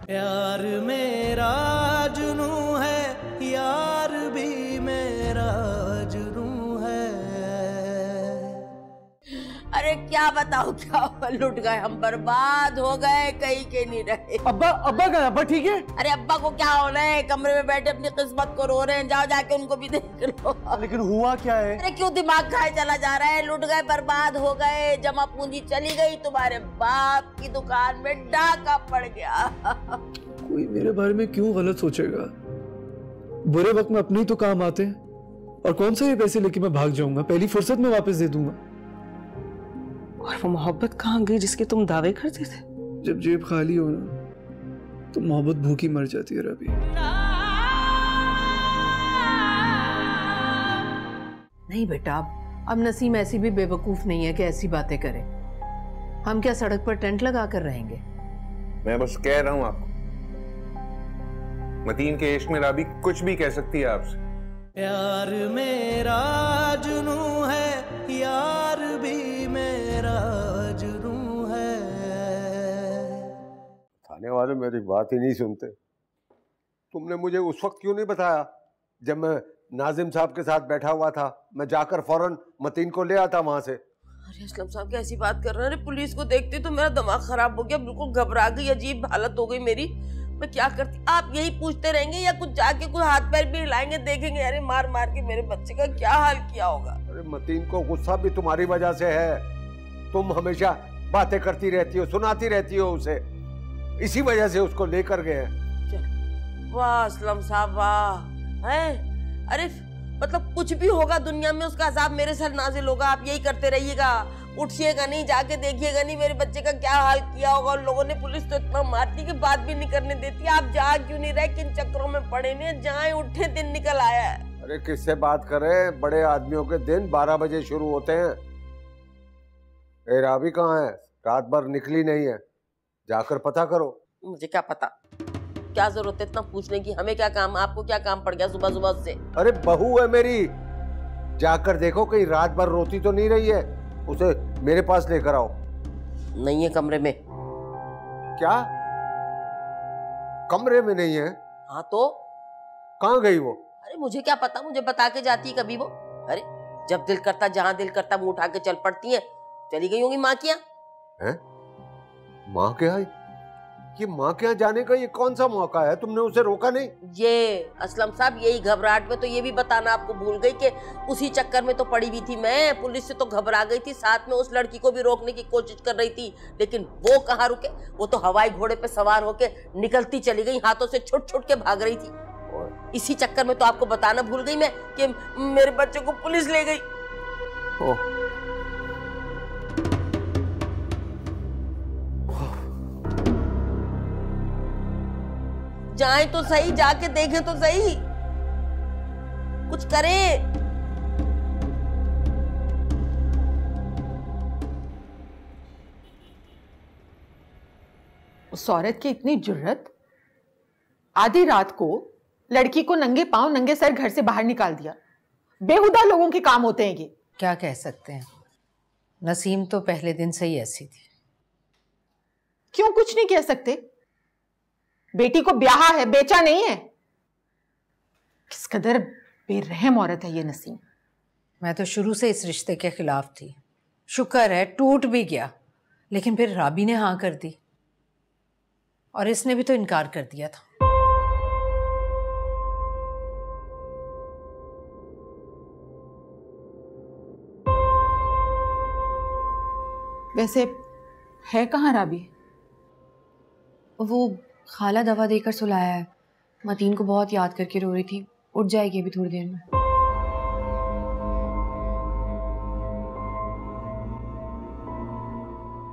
प्यार मेरा जुनू है, यार भी मेरा जुनू है। अरे क्या बताओ, क्या लुट गए हम, बर्बाद हो गए, कहीं के नहीं रहे। अब्बा का अब्बा ठीक है? अरे अब्बा को क्या होना है, कमरे में बैठे अपनी किस्मत को रो रहे हैं, जाओ जाके उनको भी देख लो। लेकिन हुआ क्या है? अरे क्यों दिमाग खाए चला जा रहा है, लुट गए, बर्बाद हो गए, जमा पूंजी चली गई, तुम्हारे बाप की दुकान में डाका पड़ गया। कोई मेरे बारे में क्यों गलत सोचेगा? बुरे वक्त में अपने ही तो काम आते हैं। और कौन सा ये पैसे लेके मैं भाग जाऊंगा, पहली फुर्सत में वापस दे दूंगा। और वो मोहब्बत कहाँ गई जिसके तुम दावे करते थे? जब जेब खाली हो ना तो मोहब्बत भूखी मर जाती है रबी। नहीं बेटा, अब नसीम ऐसी भी बेवकूफ नहीं है कि ऐसी बातें करे। हम क्या सड़क पर टेंट लगा कर रहेंगे? मैं बस कह रहा हूं आपको, मतीन के इश्क में राबी कुछ भी कह सकती है आपसे। प्यार मेरा जुनू है, यार भी मेरा जुनू है। थाने वाले मेरी बात ही नहीं सुनते। तुमने मुझे उस वक्त क्यों नहीं बताया जब मैं नाजिम साहब के साथ बैठा हुआ था? मैं जाकर फौरन मतीन को ले आता वहां से। अरे असलम साहब कैसी बात कर रहे हैं? पुलिस को देखते तो मेरा दिमाग खराब हो गया, बिल्कुल घबरा गई, अजीब हालत हो गई मेरी। मैं क्या करती? आप यही पूछते रहेंगे या कुछ जाके कुछ हाथ पैर भी हिलाएंगे, देखेंगे अरे मार मार के मेरे बच्चे का क्या हाल किया होगा? अरे मतीन को गुस्सा भी तुम्हारी वजह से है। तुम हमेशा बातें करती रहती हो, सुनाती रहती हो उसे, इसी वजह से उसको लेकर गए हैं। वाह असलम साहब वाह। है अरे मतलब कुछ भी होगा दुनिया में उसका अजाब मेरे सर नाजिल होगा। आप यही करते रहिएगा, उठिएगा नहीं, जाके देखिएगा नहीं मेरे बच्चे का क्या हाल किया होगा। और लोगों ने, पुलिस तो इतना मारती कि बात भी नहीं करने देती। आप जा क्यों नहीं रहे? किन चक्करों में पड़े नहीं? जाए उठे, दिन निकल आया है। अरे किससे बात करें, बड़े आदमियों के दिन 12 बजे शुरू होते हैं। ए राबी कहाँ है? रात भर निकली नहीं है, जाकर पता करो। मुझे क्या पता, क्या जरूरत है इतना पूछने की? हमें क्या काम, आपको क्या काम पड़ गया सुबह सुबह से? अरे बहू है मेरी, जाकर देखो कहीं रात भर रोती तो नहीं रही है, उसे मेरे पास लेकर आओ। नहीं है कमरे में। क्या कमरे में नहीं है? हाँ तो कहाँ गई वो? अरे मुझे क्या पता, मुझे बता के जाती है कभी वो? अरे जब दिल करता, जहाँ दिल करता मुंह उठा के चल पड़ती है। चली गई होंगी माँ के यहाँ। माँ के यहाँ? ये माँ के यहाँ जाने का ये कौन सा मौका है? तुमने उसे रोका नहीं? ये असलम साहब यही घबराहट में तो ये भी बताना आपको भूल गई कि उसी चक्कर में तो पड़ी हुई थी मैं। पुलिस से तो घबरा गई थी, साथ में उस लड़की को भी रोकने की कोशिश कर रही थी, लेकिन वो कहाँ रुके। वो तो हवाई घोड़े पे सवार होके निकलती चली गई, हाथों से छुट छुट के भाग रही थी। और इसी चक्कर में तो आपको बताना भूल गई मैं कि मेरे बच्चे को पुलिस ले गई। जाएं तो सही, जाके देखें तो सही, कुछ करें। उस औरत की इतनी जुर्रत, आधी रात को लड़की को नंगे पांव नंगे सर घर से बाहर निकाल दिया। बेहुदा लोगों के काम होते हैं ये। क्या कह सकते हैं, नसीम तो पहले दिन से ही ऐसी थी। क्यों कुछ नहीं कह सकते? बेटी को ब्याहा है, बेचा नहीं है। किस कदर बेरहम औरत है ये नसीम। मैं तो शुरू से इस रिश्ते के खिलाफ थी। शुक्र है टूट भी गया, लेकिन फिर राबी ने हाँ कर दी और इसने भी तो इनकार कर दिया था। वैसे है कहाँ राबी? वो खाला दवा देकर सुलाया है। मतीन को बहुत याद करके रो रही थी, उठ जाएगी अभी थोड़ी देर में।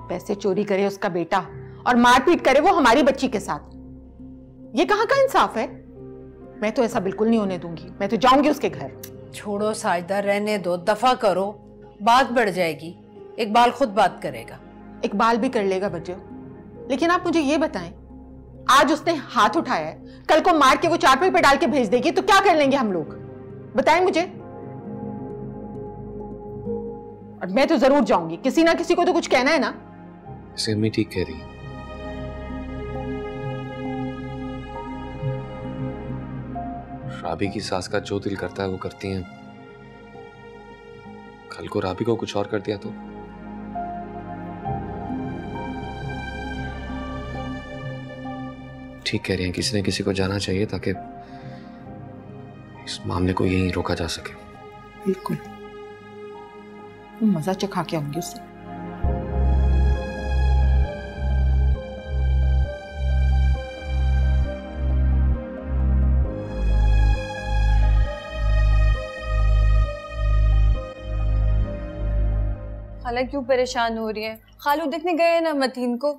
पैसे चोरी करे उसका बेटा और मारपीट करे वो हमारी बच्ची के साथ, ये कहाँ का इंसाफ है? मैं तो ऐसा बिल्कुल नहीं होने दूंगी। मैं तो जाऊंगी उसके घर। छोड़ो साजिदा, रहने दो, दफा करो, बात बढ़ जाएगी। इकबाल खुद बात करेगा। इकबाल भी कर लेगा बच्चों, लेकिन आप मुझे ये बताएं, आज उसने हाथ उठाया है, कल को मार के वो चारपाई पे डाल के भेज देगी तो क्या कर लेंगे हम लोग? बताएं मुझे। और मैं तो जरूर जाऊंगी, किसी ना किसी को तो कुछ कहना है ना। सिमी ठीक कह रही। राबी की सास का जो दिल करता है वो करती हैं। कल को राबी को कुछ और कर दिया तो? ठीक कह रही हैं, किसी न किसी को जाना चाहिए ताकि इस मामले को यहीं रोका जा सके। बिल्कुल, मजा चखा के आऊंगी उससे। खाला क्यों परेशान हो रही है? खालू देखने गए ना मतीन को।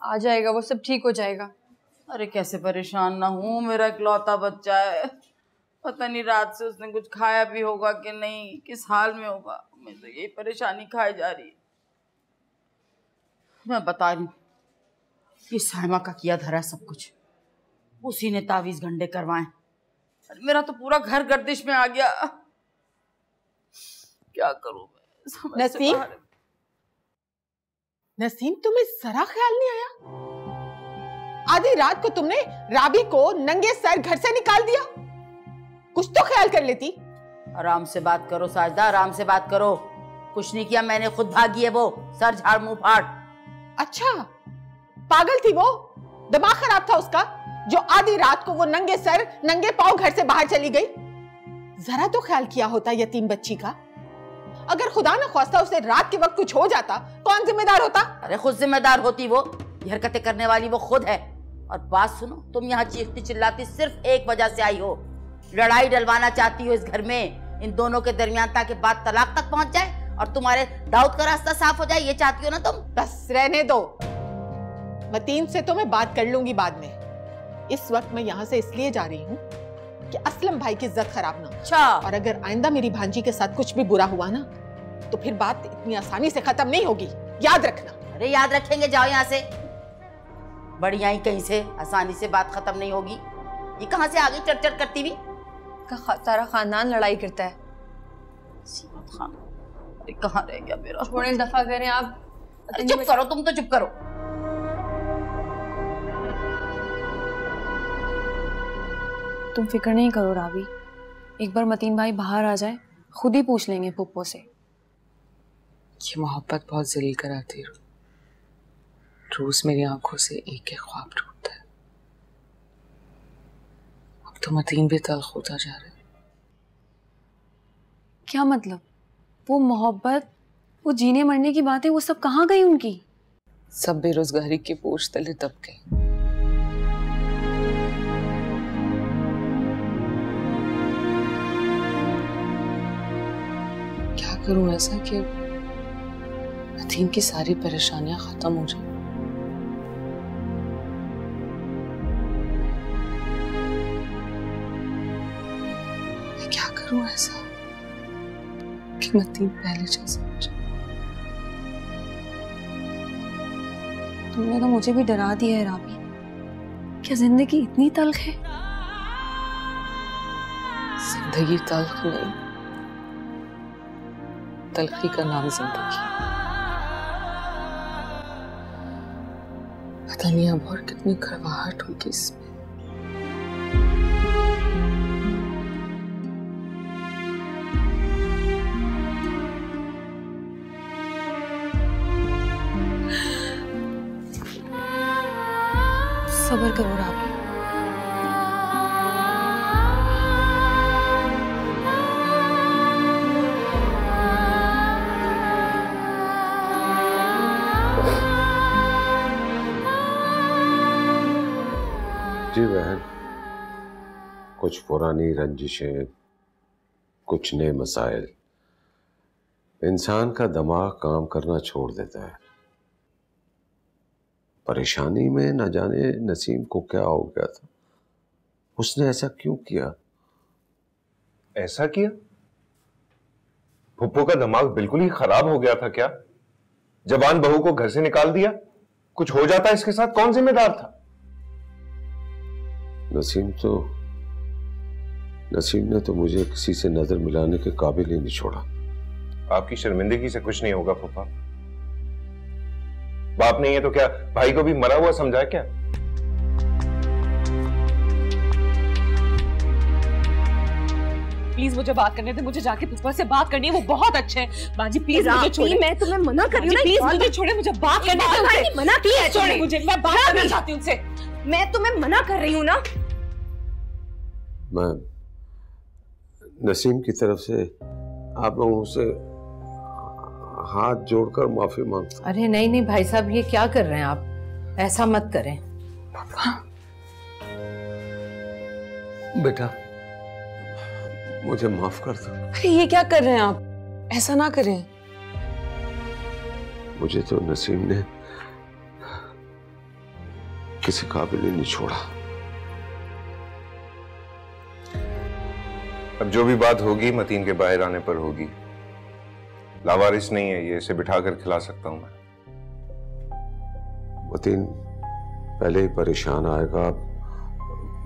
आ जाएगा वो, सब ठीक हो जाएगा। अरे कैसे परेशान ना हूँ, मेरा इकलौता बच्चा है। पता नहीं रात से उसने कुछ खाया भी होगा कि नहीं, किस हाल में होगा। मैं तो यही परेशानी खाई जा रही है। मैं बता रही हूँ, ये साइमा का किया धरा सब कुछ, उसी ने तावीज गंडे करवाए। मेरा तो पूरा घर गर्दिश में आ गया। क्या करूं मैं? नसीम, नसीम तुम्हें जरा ख्याल नहीं आया? आधी रात को तुमने राबी को नंगे सर घर से निकाल दिया। कुछ तो ख्याल कर लेती। आराम से बात करो साजदा, आराम से बात करो। कुछ नहीं किया मैंने, खुद भागी है वो, सर झाड़ मुंह फाड़। अच्छा, पागल थी वो, दिमाग खराब था उसका, जो आधी रात को वो नंगे सर नंगे पांव घर से बाहर चली गई। जरा तो ख्याल किया होता यतीम बच्ची का। अगर खुदा न ख्वास्ता उसे रात के वक्त कुछ हो जाता, कौन जिम्मेदार होता? अरे खुद जिम्मेदार होती वो, ये हरकतें करने वाली वो खुद है। और बात सुनो, तुम यहाँ चीखती चिल्लाती सिर्फ एक वजह से आई हो, लड़ाई डलवाना चाहती हो इस घर में, इन दोनों के दरमियान, ताकि बात तलाक तक पहुंच जाए और तुम्हारे दाऊद का रास्ता साफ हो जाए। ये चाहती हो ना तुम? बस रहने दो, मतीन से तो मैं बात कर लूंगी बाद में। इस वक्त मैं यहाँ से इसलिए जा रही हूँ कि असलम भाई की इज्जत खराब ना। अच्छा। और अगर आइंदा मेरी भांजी के साथ कुछ भी बुरा हुआ ना, तो फिर बात इतनी आसानी से खत्म नहीं होगी, याद रखना। अरे याद रखेंगे, जाओ यहाँ से। बड़ी आई कहीं से, आसानी से बात खत्म नहीं होगी। ये कहाँ से आ गई चढ़ करती हुई? सारा खानदान लड़ाई करता है। सीमत खान, अरे कहाँ रह गया मेरा? छोड़े, दफा करें आप। चुप करो, तुम तो चुप करो। तुम फिक्र नहीं करो रावी, एक बार मतीन भाई बाहर आ जाए, खुद ही पूछ लेंगे पुप्पो से। ये मोहब्बत बहुत जलील कराती है। रोज मेरी आंखों से एक एक ख्वाब टूटता है। अब तो मतीन भी तल्ख होता जा रहा है। क्या मतलब? वो मोहब्बत, वो जीने मरने की बातें, वो सब कहाँ गई उनकी? सब बेरोजगारी के बोझ तले दब गए। क्या करूं ऐसा कि मतीन की सारी परेशानियां खत्म हो जाए? मैं क्या करूं ऐसा कि मतीन पहले जैसा हो जाए? तुमने तो मुझे भी डरा दिया है राबी। क्या जिंदगी इतनी तल्ख है? जिंदगी तल्ख नहीं, तल्खी का नाम जिंदगी। पता नहीं अब और कितनी कड़वाहट होगी इसमें। सब्र करो राबी। जी बहन, कुछ पुरानी रंजिशें, कुछ नए मसाइल, इंसान का दिमाग काम करना छोड़ देता है। परेशानी में न जाने नसीम को क्या हो गया था, उसने ऐसा क्यों किया? ऐसा किया? फुप्पो का दिमाग बिल्कुल ही खराब हो गया था क्या? जवान बहू को घर से निकाल दिया? कुछ हो जाता इसके साथ, कौन जिम्मेदार था? नसीम ने तो मुझे किसी से नजर मिलाने के काबिल ही नहीं छोड़ा। आपकी शर्मिंदगी से कुछ नहीं होगा फूफा। बाप ने ये तो क्या भाई को भी मरा हुआ समझा क्या? प्लीज मुझे बात करने दे, मुझे जाके पुष्पा से बात करनी है, वो बहुत अच्छे हैं। माँ जी प्लीज मुझे छोड़े। मैं तुम्हें मना कर रही हूँ, प्लीज मुझे छोड़े, मुझे बात करने दे उनसे। मना किया है छोड़े मुझे, मैं बात करना चाहती हूँ उनसे। मैं तुम्हें मना कर रही हूँ ना। मैं नसीम की तरफ से आप लोगों से हाथ जोड़कर माफी मांगता। अरे नहीं नहीं भाई साहब, ये क्या कर रहे हैं आप? ऐसा मत करें। बेटा मुझे माफ कर दो। अरे ये क्या कर रहे हैं आप? ऐसा ना करें। मुझे तो नसीम ने किसी काबिल ही नहीं छोड़ा। अब जो भी बात होगी मतीन के बाहर आने पर होगी। लावारिस नहीं है ये, इसे बिठा कर खिला सकता हूं मैं। मतीन पहले ही परेशान आएगा,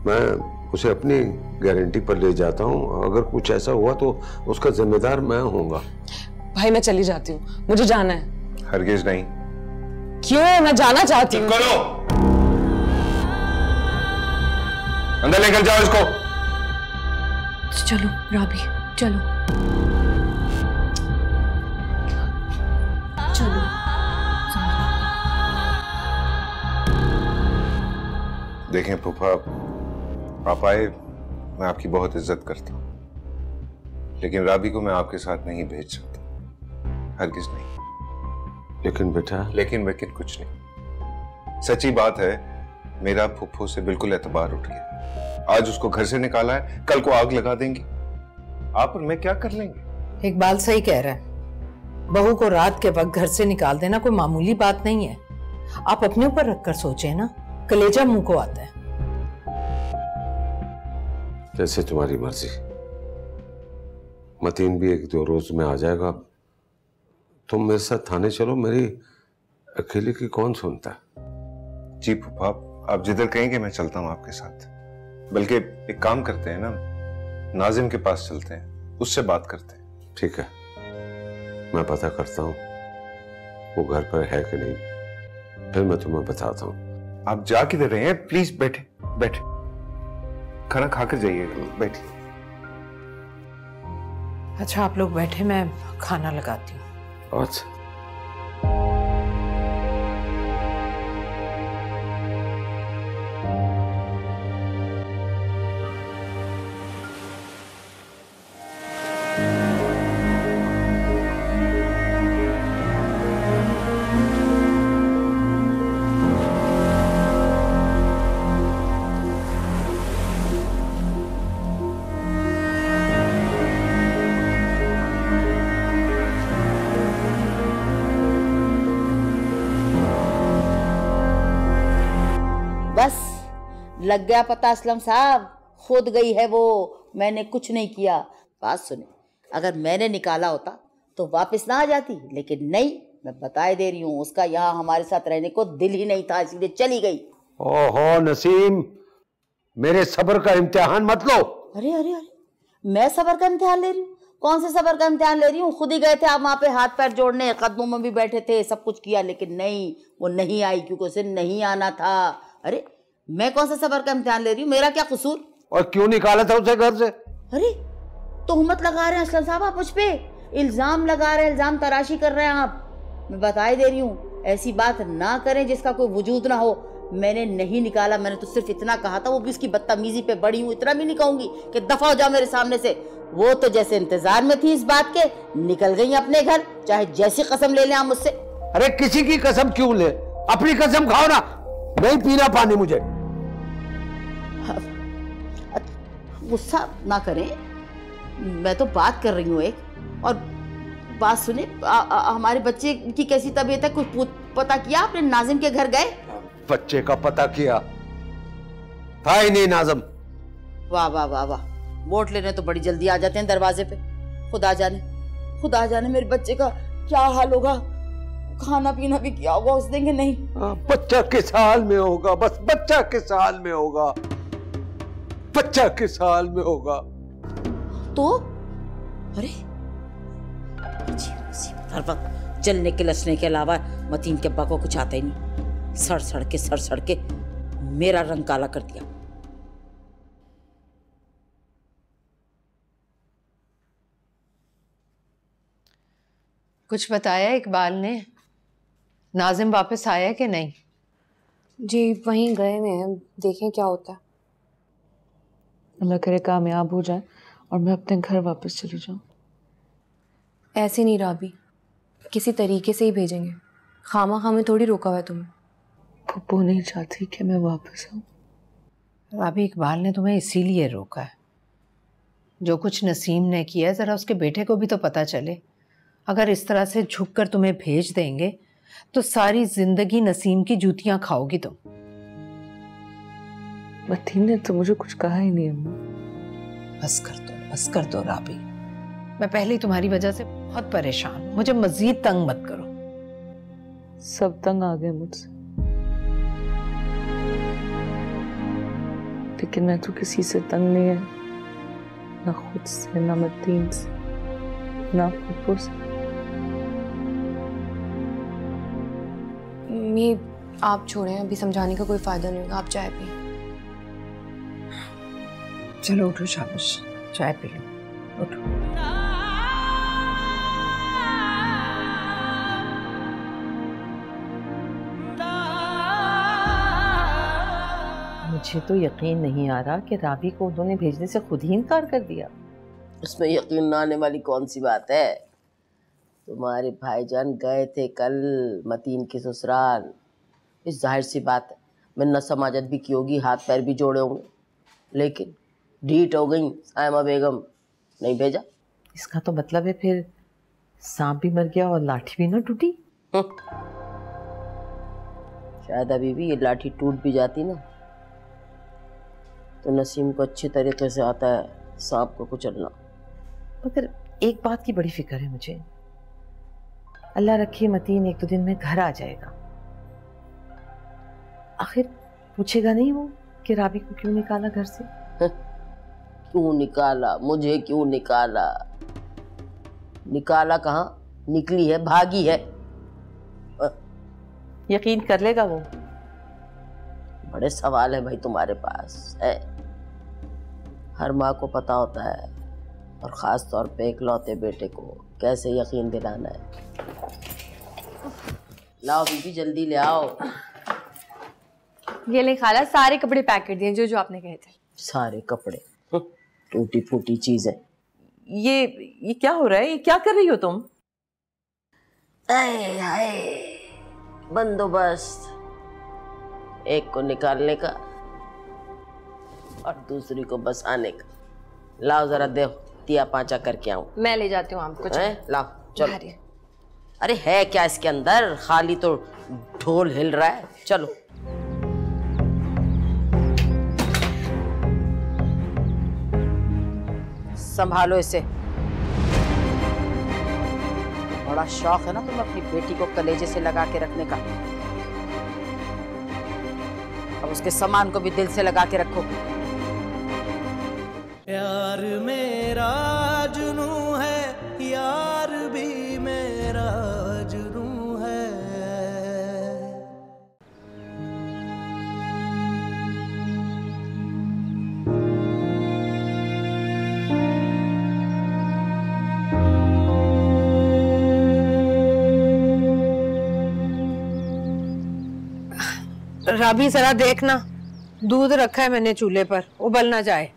मैं उसे अपनी गारंटी पर ले जाता हूं। अगर कुछ ऐसा हुआ तो उसका जिम्मेदार मैं होऊंगा। भाई मैं चली जाती हूँ, मुझे जाना है। हरगिज नहीं। क्यों? मैं जाना चाहती हूँ। करो, अंदर लेकर जाओ इसको। चलो राबी, चलो चलो। देखें फूफा, आप आए, मैं आपकी बहुत इज्जत करता हूं, लेकिन राबी को मैं आपके साथ नहीं भेज सकता, हरगिज नहीं। लेकिन बेटा, लेकिन कुछ नहीं। सच्ची बात है, मेरा फूफो से बिल्कुल एतबार उठ गया। आज उसको घर से निकाला है, कल को आग लगा देंगी। आप और मैं क्या कर लेंगे? इकबाल सही कह रहा है, बहू को रात के वक्त घर से निकाल देना कोई मामूली बात नहीं है। आप अपने ऊपर रखकर सोचें ना, कलेजा मुंह को आता है। जैसे तुम्हारी मर्जी। मतीन भी 1-2 रोज में आ जाएगा। तुम मेरे साथ थाने चलो, मेरी अकेले की कौन सुनता है। जी फूफा, आप जिधर कहेंगे मैं चलता हूँ आपके साथ। बल्कि एक काम करते हैं ना, नाजिम के पास चलते हैं, उससे बात करते हैं। ठीक है, मैं पता करता हूँ वो घर पर है कि नहीं, फिर मैं तुम्हें बताता हूँ। आप जा किधर रहे हैं? प्लीज बैठे बैठे, खाना खाकर जाइएगा, बैठिए। अच्छा आप लोग बैठे, मैं खाना लगाती हूँ। अच्छा। बस लग गया पता असलम साहब, खुद गई है वो, मैंने कुछ नहीं किया। बात सुने, अगर मैंने निकाला होता तो वापस ना आ जाती, लेकिन नहीं, मैं बताए दे रही हूँ, उसका यहाँ हमारे साथ रहने को दिल ही नहीं था, इसलिए चली गई। ओहो नसीम, मेरे सब्र का इम्तिहान मत लो। अरे अरे अरे, मैं सब्र का इम्तिहान ले रही हूँ? कौन से सब्र का इम्तिहान ले रही हूँ? खुद ही गए थे आप वहां पे हाथ पैर जोड़ने, कदमों में भी बैठे थे, सब कुछ किया, लेकिन नहीं, वो नहीं आई क्योंकि उसे नहीं आना था। अरे मैं कौन सा सब्र का इम्तिहान ले रही हूँ? मेरा क्या कसूर? और क्यों निकाला था उसे घर से? अरे तोहमत लगा रहे हैं असलम साहब आप मुझ पे, इल्जाम लगा रहे हैं, इल्जाम तराशी कर रहे हैं आप। मैं बताई दे रही हूँ, ऐसी बात ना करें जिसका कोई वजूद ना हो। मैंने नहीं निकाला, मैंने तो सिर्फ इतना कहा था, वो भी उसकी बदतमीजी पे बड़ी हूँ, इतना भी नहीं कहूंगी कि दफा हो जाओ मेरे सामने से। वो तो जैसे इंतजार में थी इस बात के, निकल गई अपने घर, चाहे जैसी कसम ले लें आप मुझसे। अरे किसी की कसम क्यों ले, अपनी कसम खाओ ना। नहीं पीना पानी मुझे। गुस्सा ना करें, मैं तो बात कर रही हूँ एक। और बात सुने, हमारे बच्चे की कैसी तबीयत है? कुछ पता किया आपने? नाजिम के घर गए? बच्चे का पता किया था ही नहीं नाजिम। वाह वाह वाह वाह, वोट लेने तो बड़ी जल्दी आ जाते हैं दरवाजे पे। खुदा जाने मेरे बच्चे का क्या हाल होगा, खाना पीना भी किया होगा उस देंगे नहीं। बच्चा किस हाल में होगा, बस बच्चा किस हाल में होगा, बच्चा किस हाल में होगा। तो अरे हर वक्त जलने के लसने के अलावा मतीन के अब्बा को कुछ आता ही नहीं। सड़ सड़ के मेरा रंग काला कर दिया। कुछ बताया इकबाल ने? नाजिम वापस आया कि नहीं? जी वहीं गए हुए हैं, देखें क्या होता है। अल्लाह करे कामयाब हो जाए और मैं अपने घर वापस चली जाऊं। ऐसे नहीं राबी, किसी तरीके से ही भेजेंगे। खामा खामे थोड़ी रोका हुआ है तुम्हें। पप्पू नहीं चाहती कि मैं वापस आऊं। राबी, इकबाल ने तुम्हें इसीलिए रोका है। जो कुछ नसीम ने किया जरा उसके बेटे को भी तो पता चले। अगर इस तरह से झुककर तुम्हें भेज देंगे तो सारी जिंदगी नसीम की जूतियां खाओगी तुम। मतीन ने तो मुझे कुछ कहा ही नहीं अम्मा। बस कर दो राबी। मैं पहले तुम्हारी वजह से बहुत परेशान हूं, मुझे मजीद तंग मत करो। सब तंग आ गए मुझसे, लेकिन मैं तो किसी से तंग नहीं है, ना खुद से, ना मतीन से, ना पप्पू से। मम्मी आप छोड़ें, अभी समझाने का कोई फायदा नहीं होगा। आप चाय पिए। चलो उठो, शाबाश, चाय पी लो, उठो। मुझे तो यकीन नहीं आ रहा कि राबी को उन्होंने भेजने से खुद ही इनकार कर दिया। उसमें यकीन न आने वाली कौन सी बात है? तुम्हारे भाईजान गए थे कल मतीन के ससुराल। इस जाहिर सी बात है, मैंने समाजत भी की होगी, हाथ पैर भी जोड़े होंगे, लेकिन ढीठ हो गई सायमा बेगम, नहीं भेजा। इसका तो मतलब है फिर सांप भी मर गया और लाठी भी ना टूटी। शायद अभी भी ये लाठी टूट भी जाती ना तो नसीम को अच्छी तरीके से आता है सांप को कुचलना। मगर एक बात की बड़ी फिक्र है मुझे। अल्लाह रखे मतीन एक दो दिन में घर आ जाएगा, आखिर पूछेगा नहीं वो कि राबी को क्यों निकाला घर से? क्यों निकाला? मुझे क्यों निकाला? निकाला कहाँ, निकली है, भागी है। यकीन कर लेगा वो? बड़े सवाल है भाई तुम्हारे पास है। हर माँ को पता होता है, और ख़ास तौर पे इकलौते बेटे को कैसे यकीन दिलाना है। लाओ बीबी, जल्दी ले आओ। ये ले खाला, सारे कपड़े पैक कर दिए जो जो आपने कहे थे। सारे कपड़े? टूटी फूटी चीजें। ये क्या हो रहा है? ये क्या कर रही हो तुम? हाय, बंदोबस्त, एक को निकालने का और दूसरी को बसाने का। लाओ जरा दे, तिया पांचा करके आऊं। मैं ले जाती हूँ आपको। लाओ चलो। अरे है क्या इसके अंदर? खाली तो ढोल हिल रहा है। चलो संभालो इसे। बड़ा शौक है ना तुम अपनी बेटी को कलेजे से लगा के रखने का। अब उसके सामान को भी दिल से लगा के रखो। यार मेरा जुनू है, यार भी मेरा जुनू है। राबी जरा देखना, दूध रखा है मैंने चूल्हे पर, उबल ना जाए।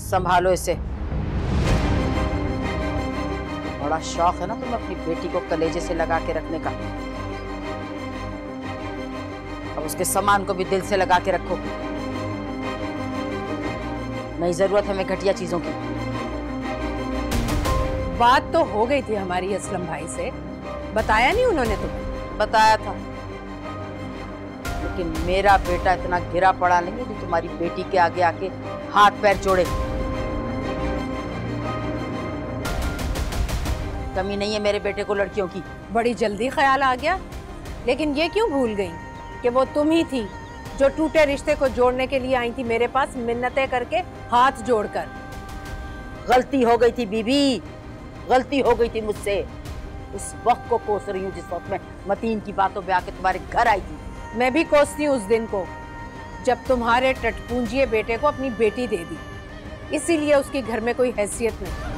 संभालो इसे। बड़ा शौक है ना तुम अपनी बेटी को कलेजे से लगा के रखने का। अब उसके सामान को भी दिल से लगा के रखो। नहीं जरूरत हमें घटिया चीजों की। बात तो हो गई थी हमारी असलम भाई से, बताया नहीं उन्होंने तुम्हें? बताया था, लेकिन मेरा बेटा इतना गिरा पड़ा नहीं है जो तुम्हारी बेटी के आगे आके हाथ पैर जोड़े। कमी नहीं है मेरे बेटे को लड़कियों की। बड़ी जल्दी ख्याल आ गया, लेकिन ये क्यों भूल गई कि वो तुम ही थी जो टूटे रिश्ते को जोड़ने के लिए आई थी मेरे पास, मिन्नतें करके, हाथ जोड़कर। गलती हो गई थी बीबी, गलती हो गई थी मुझसे। उस वक्त को कोस रही हूँ जिस वक्त मैं मतीन की बातों पे आके तुम्हारे घर आई थी। मैं भी कोसती हूँ उस दिन को जब तुम्हारे टटपूंजिए बेटे को अपनी बेटी दे दी, इसीलिए उसकी घर में कोई हैसियत नहीं।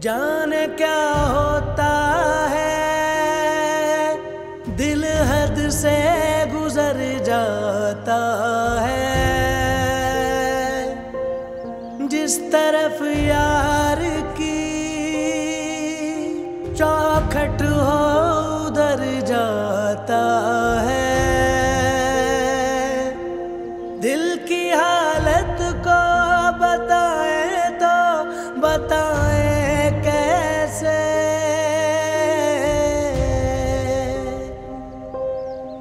जाने क्या होता है, दिल हद से गुजर जाता है। जिस तरफ यार की चौखट हो उधर जाता है। दिल की हालत को बताए तो बताए कैसे,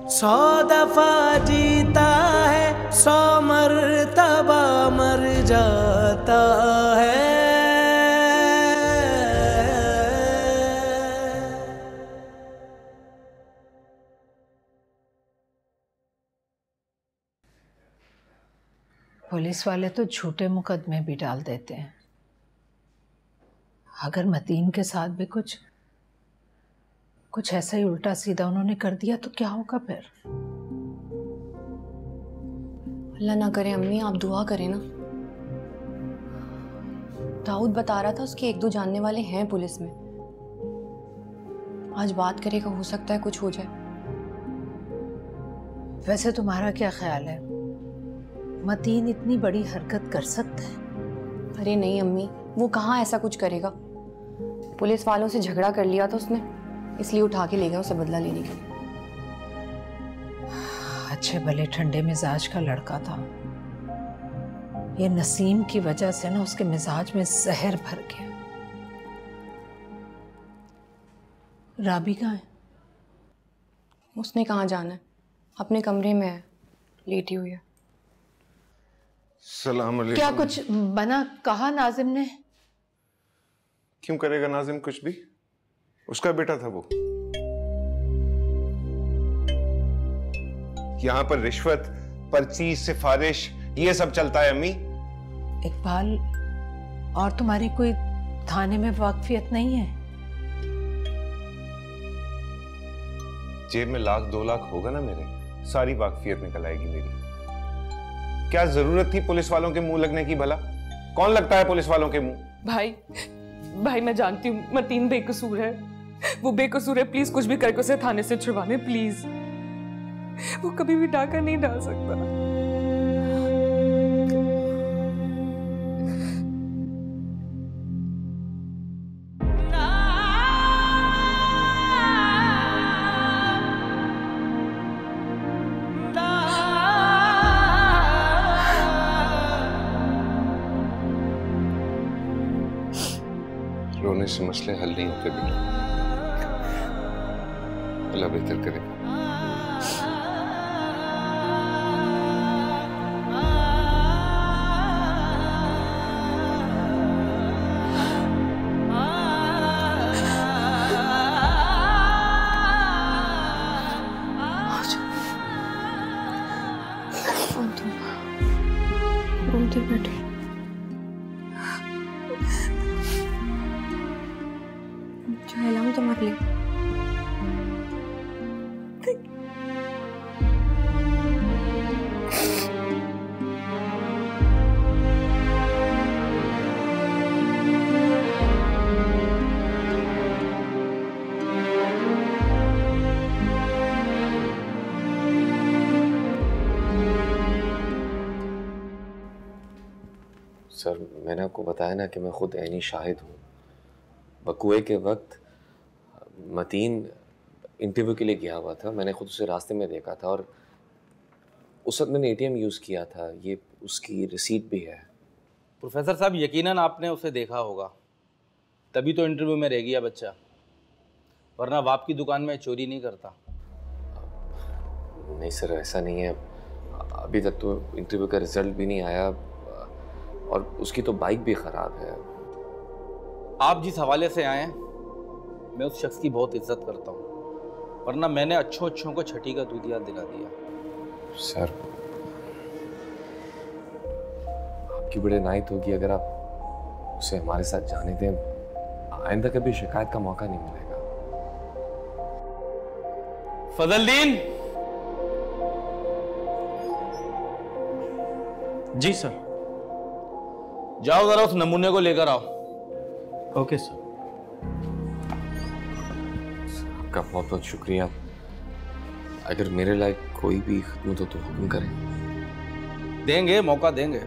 100 दफा जीता है, 100 मरतबा मर जाता है। पुलिस वाले तो झूठे मुकदमे भी डाल देते हैं। अगर मतीन के साथ भी कुछ ऐसा ही उल्टा सीधा उन्होंने कर दिया तो क्या होगा फिर? अल्लाह ना करे अम्मी, आप दुआ करें ना। दाऊद बता रहा था उसके 1-2 जानने वाले हैं पुलिस में, आज बात करेगा, हो सकता है कुछ हो जाए। वैसे तुम्हारा क्या ख्याल है, मतीन इतनी बड़ी हरकत कर सकता है? अरे नहीं अम्मी, वो कहाँ ऐसा कुछ करेगा। पुलिस वालों से झगड़ा कर लिया था उसने, इसलिए उठा के ले गया उसे बदला लेने के लिए। अच्छे भले ठंडे मिजाज का लड़का था, ये नसीम की वजह से ना उसके मिजाज में जहर भर गया। राबी कहाँ है? उसने कहाँ जाना है, अपने कमरे में है, लेटी हुई है। सलाम अलैकुम। क्या कुछ बना कहा नाजिम ने? क्यों करेगा नाजिम कुछ भी, उसका बेटा था वो। यहाँ पर रिश्वत, पर्ची, सिफारिश, ये सब चलता है अम्मी। इकबाल, और तुम्हारी कोई थाने में वाकफियत नहीं है? जेब में 1-2 लाख होगा ना मेरे, सारी वाकफियत निकल आएगी मेरी। क्या जरूरत थी पुलिस वालों के मुंह लगने की भला? कौन लगता है पुलिस वालों के मुंह? भाई मैं जानती हूँ मतीन बेकसूर है, वो बेकसूर है, प्लीज कुछ भी करके उसे थाने से छुड़वा दे प्लीज। वो कभी भी डाका नहीं डाल सकता। रोने से मसले हल नहीं होते बेटा, अल्लाह बेहतर करेगा। बैठे चाय लाऊं तुम्हारे लिए? सर मैंने आपको बताया ना कि मैं खुद ऐनी शाहिद हूँ। बकुए के वक्त मतीन इंटरव्यू के लिए गया हुआ था, मैंने खुद उसे रास्ते में देखा था और उस वक्त मैंने ATM यूज़ किया था, ये उसकी रिसीट भी है। प्रोफेसर साहब यकीनन आपने उसे देखा होगा, तभी तो इंटरव्यू में रह गया बच्चा, वरना वो आपकी दुकान में चोरी नहीं करता। नहीं सर ऐसा नहीं है, अभी तक तो इंटरव्यू का रिजल्ट भी नहीं आया और उसकी तो बाइक भी ख़राब है। आप जिस हवाले से आए हैं मैं उस शख्स की बहुत इज्जत करता हूँ, वरना मैंने अच्छों को छठी का दूध याद दिला दिया। सर आपकी बड़ी नाइट होगी अगर आप उसे हमारे साथ जाने दें, आइंदा कभी शिकायत का मौका नहीं मिलेगा। फजलदीन। जी सर। जाओ जरा उस नमूने को लेकर आओ। Okay sir. आपका बहुत बहुत शुक्रिया। अगर मेरे लायक कोई भी खिदमत हो तो हुक्म करें। देंगे, मौका देंगे।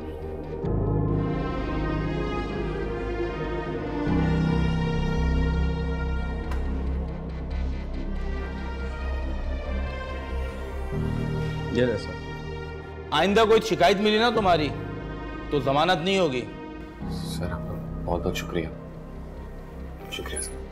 ये रहे सर। आइंदा कोई शिकायत मिली ना तुम्हारी तो जमानत नहीं होगी। सर आपका बहुत बहुत शुक्रिया। शुक्रिया सर।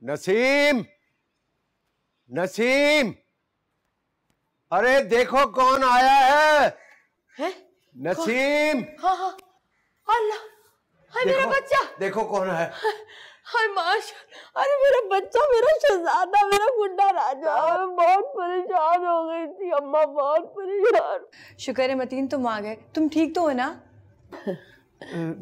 नसीम, नसीम, अरे देखो कौन आया है। नसीम। हाँ हाँ, अल्लाह, हाय मेरा बच्चा। देखो कौन है। हाय माशा, अरे मेरा बच्चा, मेरा शहजादा, मेरा गुड्डा राजा। मैं बहुत परेशान हो गई थी अम्मा, बहुत परेशान। शुक्र है मतीन तुम आ गए। तुम ठीक तो हो ना?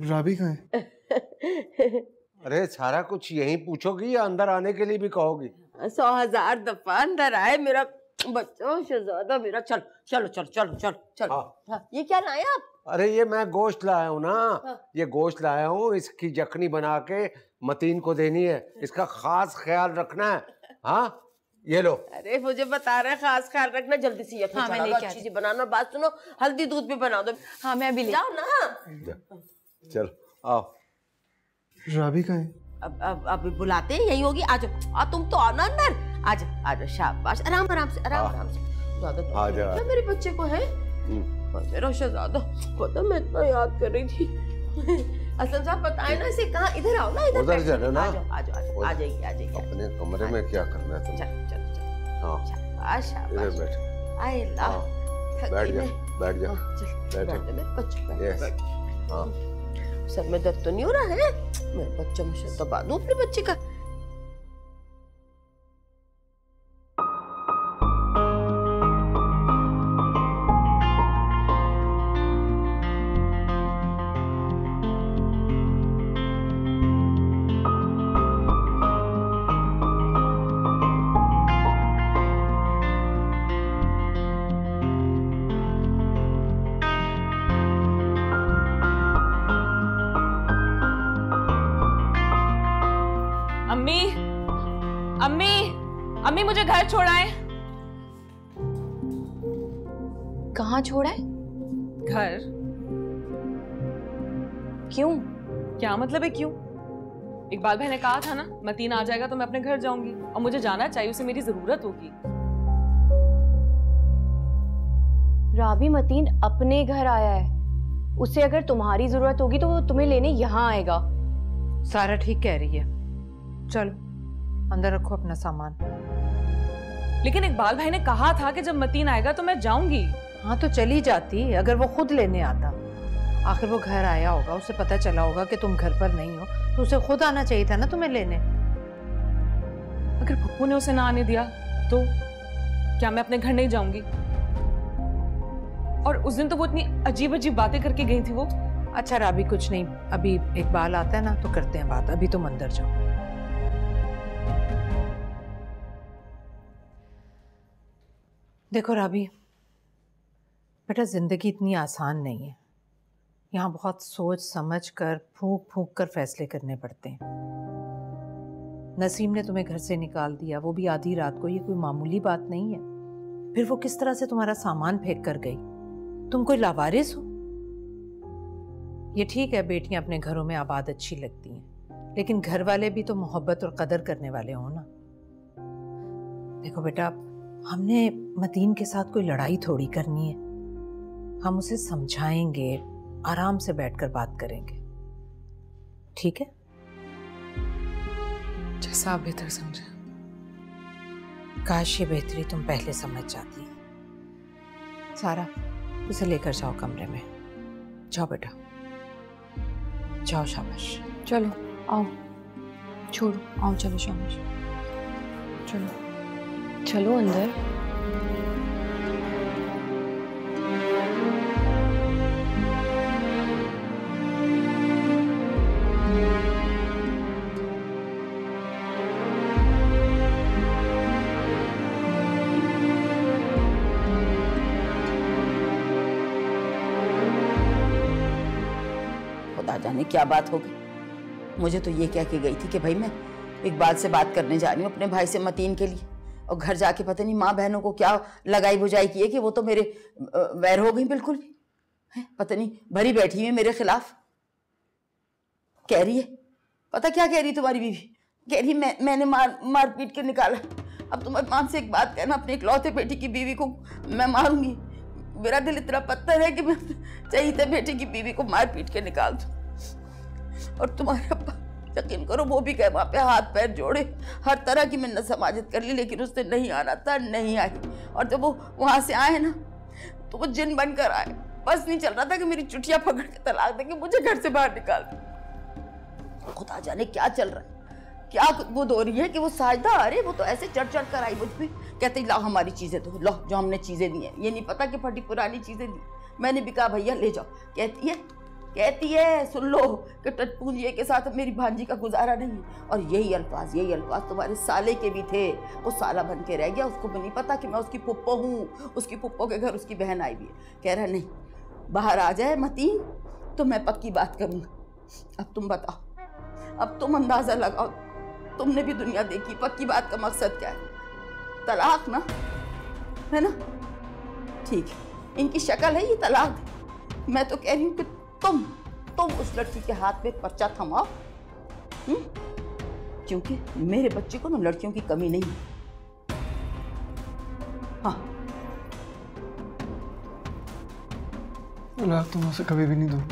राबी कहाँ है? अरे सारा कुछ यहीं पूछोगी या अंदर आने के लिए भी कहोगी? 100,000 दफा अंदर आए मेरा बच्चा शहजादा मेरा। चल चलो चल चल चल चल। हाँ, ये क्या लाए आप? अरे ये मैं गोश्त लाया हूँ ना। ये गोश्त लाया हूँ, इसकी जखनी बना के मतीन को देनी है, इसका खास ख्याल रखना है। हाँ ये लो। अरे मुझे बता रहे खास ख्याल रखना, जल्दी से यखनी चढ़ा दो, अच्छी सी बनाना। बात सुनो, हल्दी दूध भी बना दो। हाँ मैं अभी ले जाओ ना। चलो आओ। राबी कहाँ है? अब बुलाते हैं, यही होगी। आ जाओ, तुम तो आओ ना अंदर। आ जाओ आ जाओ, शाबाश। आराम आराम से, आराम आराम से। आ जा। क्या मेरे बच्चे को है? मेरा शहजादा, पता मैं इतना याद कर रही थी। असलम साहब बताए ना इसे कहाँ? इधर आओ ना, इधर उधर चलो ना। आ जाओ आ जाओ, आ जाएगी आ जाएगी। अपने कमरे में क्या करना है तुम्हें? चल चल चल। हाँ शाबाश इधर शाबाश। बैठ। आए ला, बैठ जा बैठ जा बैठ जा मेरे बच्चे। यस। हाँ सर में दर्द तो नहीं हो रहा है? मेरे बच्चा मुझे दबा दूं अपने बच्चे का। अम्मी, अम्मी, अम्मी मुझे घर छोड़ाए। कहाँ छोड़ा है? घर। क्यों? क्या मतलब है क्यों? इकबाल भाई ने कहा था ना मतीन आ जाएगा तो मैं अपने घर जाऊंगी, और मुझे जाना चाहिए, उसे मेरी जरूरत होगी। राबी मतीन अपने घर आया है, उसे अगर तुम्हारी जरूरत होगी तो वो तुम्हें लेने यहाँ आएगा। सारा ठीक कह रही है, चलो अंदर रखो अपना सामान। लेकिन इकबाल भाई ने कहा था कि जब मतीन आएगा तो मैं जाऊंगी। हाँ तो चली जाती, अगर वो खुद लेने आता। आखिर वो घर आया होगा, उसे पता चला होगा कि तुम घर पर नहीं हो, तो उसे खुद आना चाहिए था ना तुम्हें लेने। अगर पप्पू ने उसे ना आने दिया तो क्या मैं अपने घर नहीं जाऊंगी? और उस दिन तो वो इतनी अजीब अजीब बातें करके गई थी वो। अच्छा राबी कुछ नहीं, अभी इकबाल आता है ना तो करते हैं बात, अभी तुम अंदर जाओ। देखो राबी बेटा, जिंदगी इतनी आसान नहीं है। यहाँ बहुत सोच समझ कर फूंक फूंक कर फैसले करने पड़ते हैं। नसीम ने तुम्हें घर से निकाल दिया, वो भी आधी रात को, ये कोई मामूली बात नहीं है। फिर वो किस तरह से तुम्हारा सामान फेंक कर गई? तुम कोई लावारिस हो? ये ठीक है बेटियां अपने घरों में आबाद अच्छी लगती हैं, लेकिन घर वाले भी तो मोहब्बत और कदर करने वाले हो ना। देखो बेटा, हमने मतीन के साथ कोई लड़ाई थोड़ी करनी है। हम उसे समझाएंगे, आराम से बैठकर बात करेंगे, ठीक है? जैसा आप बेहतर समझे। काश ये बेहतरी तुम पहले समझ जाती। सारा, उसे लेकर जाओ कमरे में। जाओ बेटा, जाओ, शाबाश। चलो आओ, छोड़ो, आओ चलो शाबाश, चलो चलो अंदर। खुदा जाने क्या बात हो गई। मुझे तो ये कह के गई थी कि भाई मैं इकबाल से बात करने जा रही हूँ अपने भाई से मतीन के लिए, और घर जाके पता नहीं माँ बहनों को क्या लगाई बुझाई की है कि वो तो मेरे वैर हो गई बिल्कुल भी है। पता नहीं भरी बैठी है मेरे खिलाफ। कह रही है, पता क्या कह रही तुम्हारी बीवी? कह रही मैंने मार पीट के निकाला। अब तुम मान से एक बात कहना, अपने इकलौते बेटी की बीवी को मैं मारूंगी? मेरा दिल इतना पत्थर है कि मैं चाहिए था बेटी की बीवी को मार पीट के निकाल दूं। और तुम्हारे अब्बा, यकीन करो, वो भी गए वहां पे, हाथ पैर जोड़े, हर तरह की मिन्नत समाजत कर ली, लेकिन उसने नहीं आना था, नहीं आई। और जब वो वहां से आए ना तो वो जिन बनकर आए। बस नहीं चल रहा था कि मेरी चुटिया पकड़ के तलाक देके मुझे घर से बाहर निकाल दे। खुदा जाने क्या चल रहा है, क्या वो दो रही है कि वो साजदा, अरे वो तो ऐसे चढ़ चढ़ कर आई मुझ पे, कहते लाओ हमारी चीजें दो, लो जो हमने चीजें दी हैं। ये नहीं पता कि फटी पुरानी चीजें दी। मैंने भी कहा भैया ले जाओ। कहती है सुन लो कि टटपूंजिए के साथ मेरी भांजी का गुजारा नहीं है। और यही अल्फाज तुम्हारे साले के भी थे। वो साला बन के रह गया, उसको भी नहीं पता कि मैं उसकी पुप्पो हूँ। उसकी पुप्पो के घर उसकी बहन आई भी है। कह रहा नहीं, बाहर आ जाए मतीन तो मैं पक्की बात करूँगा। अब तुम बताओ, अब तुम अंदाजा लगाओ, तुमने भी दुनिया देखी, पक्की बात का मकसद क्या है? तलाक ना, है ना? ठीक है, इनकी शक्ल है ये तलाक। मैं तो कह रही हूँ कि तुम उस लड़की के हाथ में पर्चा थमाओ, क्योंकि मेरे बच्चे को ना लड़कियों की कमी नहीं है। हाँ, तलाक तो मैं उसे कभी भी नहीं दूंगा।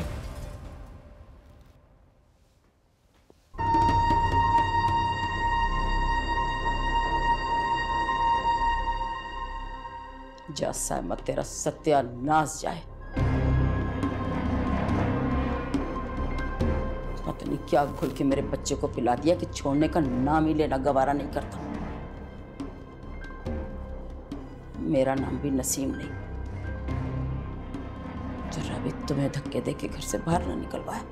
जा सहमत, तेरा सत्यानाश जाए। पता नहीं क्या घुल के मेरे बच्चे को पिला दिया कि छोड़ने का नाम ही लेना गवारा नहीं करता। मेरा नाम भी नसीम नहीं। जरा भी तुम्हें धक्के दे के घर से बाहर ना निकलवाया,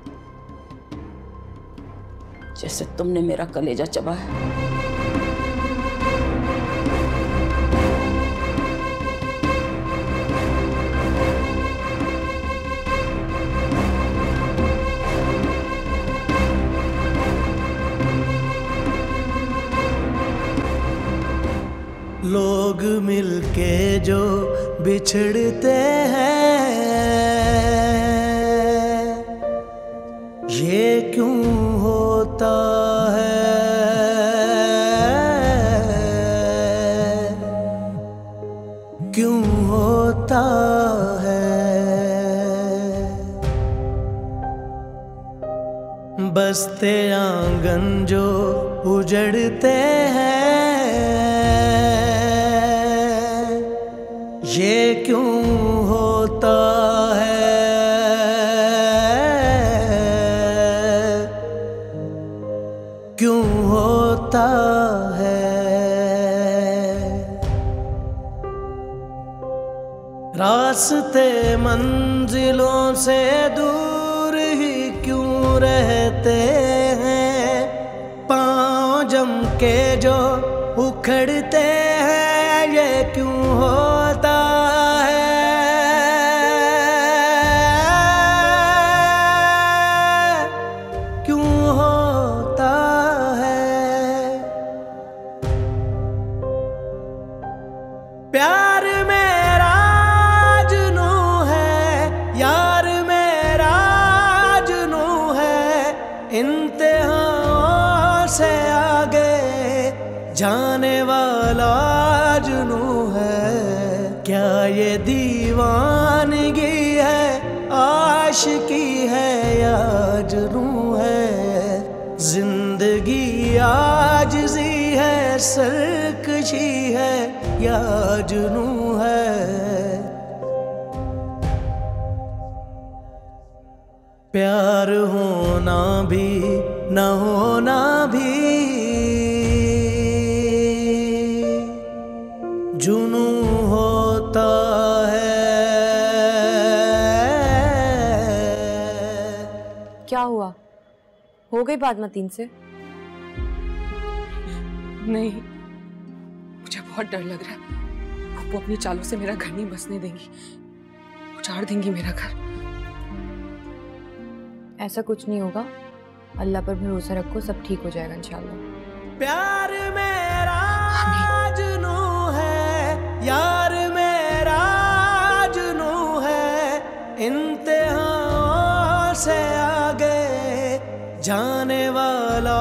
जैसे तुमने मेरा कलेजा चबाया। लोग मिलके जो बिछड़ते हैं, ये क्यों होता है? क्यों होता है? बसते आंगन जो उजड़ते हैं, ये क्यों होता है, क्यों होता है। रास्ते मंजिलों से दूर ही क्यों रहते हैं, पाँव जम के जो उखड़ते हैं, ये क्यों होता है, क्यों होता है। प्यार मेरा जुनू है, यार मेरा जुनू है, इम्तिहान से आगे जाने वाला जुनू है। क्या ये दीवानगी है, आशिकी है या जुनू है, जिंदगी आजिज़ी है, सरकशी है या जुनू है। प्यार होना भी न होना भी जुनू होता है। क्या हुआ? हो गई बात मतीन से? नहीं, मुझे बहुत डर लग रहा है। वो अपनी चालों से मेरा घर नहीं बसने देंगी, उजाड़ देंगी मेरा घर। ऐसा कुछ नहीं होगा, अल्लाह पर भरोसा रखो, सब ठीक हो जाएगा इंशाल्लाह। प्यार मेरा जुनू है, यार मेरा जुनू है, इम्तिहान से आगे जाने वाला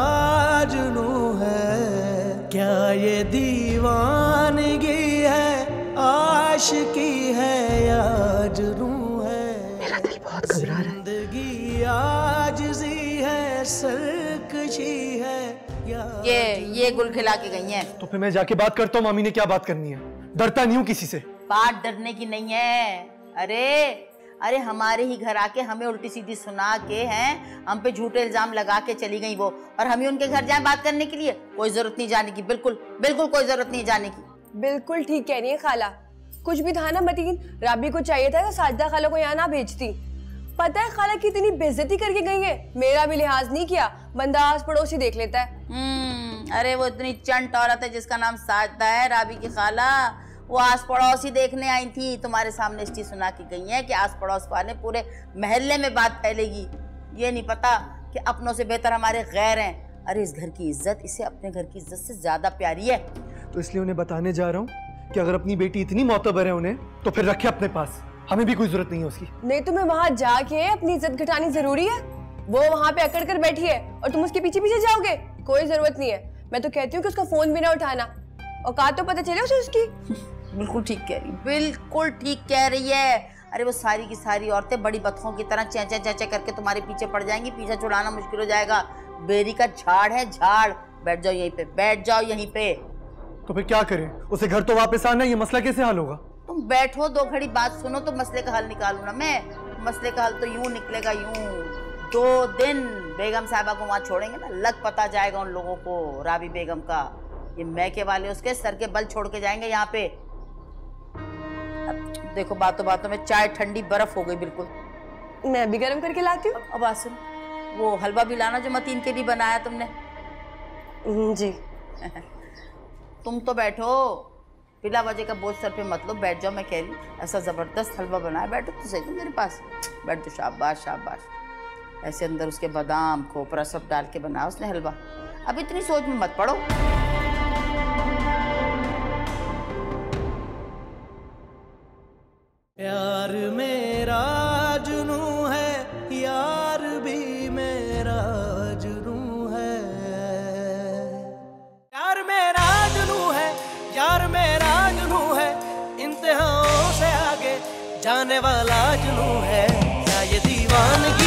जुनू है। क्या ये दीवानगी है, आशिकी है या जुनू है। मेरा दिल बहुत घबरा रहा है। जिंदगी आजिज़ी है, सरकशी है या ये गुल खिला के गई हैं। तो फिर मैं जाके बात करता हूँ, मामी ने क्या बात करनी है। डरता नहीं हूँ किसी से। बात डरने की नहीं है। अरे हमारे ही घर आके हमें उल्टी सीधी सुना के हैं, हम पे झूठे इल्जाम लगा के चली गई वो, और हम ही उनके घर जाए बात करने के लिए। कोई जरूरत नहीं जाने की, बिल्कुल बिल्कुल कोई जरूरत नहीं जाने की। बिल्कुल ठीक कह रही है खाला। कुछ भी था ना मतीन, राबी को चाहिए था कि साजिदा खाला को यहाँ ना भेजती। पता है खाला कितनी बेइज्जती करके गई है, मेरा भी लिहाज नहीं किया, बंदा आस पड़ोसी देख लेता है। अरे वो इतनी चंट औरत है जिसका नाम साजिदा है, राबी की खाला। वो आस पड़ोसी देखने आई थी, तुम्हारे सामने स्टी सुना के गई है कि आस पड़ोस वाले पूरे महल्ले में बात फैलेगी। ये नहीं पता कि अपनों से बेहतर हमारे गैर हैं। अरे इस घर की इज्जत इसे अपने घर की इज्जत से ज्यादा प्यारी है। तो इसलिए उन्हें बताने जा रहा हूँ कि अगर अपनी बेटी इतनी मोतबर है उन्हें, तो फिर रखे अपने पास, हमें भी कोई जरूरत नहीं है उसकी। नहीं, तुम्हें वहाँ जाके अपनी इज्जत घटानी जरूरी है? वो वहाँ पे अकड़ कर बैठी है और तुम उसके पीछे पीछे जाओगे? कोई जरूरत नहीं है। मैं तो कहती हूँ कि उसका फोन भी ना उठाना, और कहा तो पता चले उसे उसकी। बिल्कुल ठीक कह रही, बिल्कुल ठीक कह रही है। अरे वो सारी की सारी औरतें बड़ी बतखों की तरह चेंचा चेंचा करके तुम्हारे पीछे पड़ जाएंगी, पीछा छुड़ाना मुश्किल हो जाएगा। बेरी का झाड़ है, झाड़। बैठ जाओ यहीं पे, बैठ जाओ यहीं पे। तो फिर क्या करें? उसे घर तो वापस आना, ये मसला कैसे हल होगा? तुम बैठो, दो घड़ी बात सुनो तो मसले का हल निकालू ना मैं। मसले का हल तो यूं निकलेगा, यूं 2 दिन बेगम साहबा को वहां छोड़ेंगे ना, लग पता जाएगा उन लोगों को राबी बेगम का। ये मैके वाले उसके सर के बल छोड़ के जाएंगे यहाँ पे। अब देखो बातों बातों में चाय ठंडी बर्फ हो गई बिल्कुल। मैं भी गर्म करके लाती हूँ। अब आसन वो हलवा भी लाना जो मतीन के लिए बनाया तुमने। जी। तुम तो बैठो, बिला वजह का बोझ सर पे मत लो, बैठ जाओ। मैं कह रही हूँ ऐसा जबरदस्त हलवा बनाया, बैठो तो सही तुम मेरे पास, बैठ तो। शाबाश शाबाश। ऐसे अंदर उसके बादाम खोपरा सब डाल के बनाया उसने हलवा। अब इतनी सोच में मत पड़ो। प्यार मेरा जुनू है, यार भी मेरा जुनू है। प्यार मेरा जुनू है, यार मेरा जुनू है, इम्तिहान से आगे जाने वाला जुनू है। क्या ये दीवानगी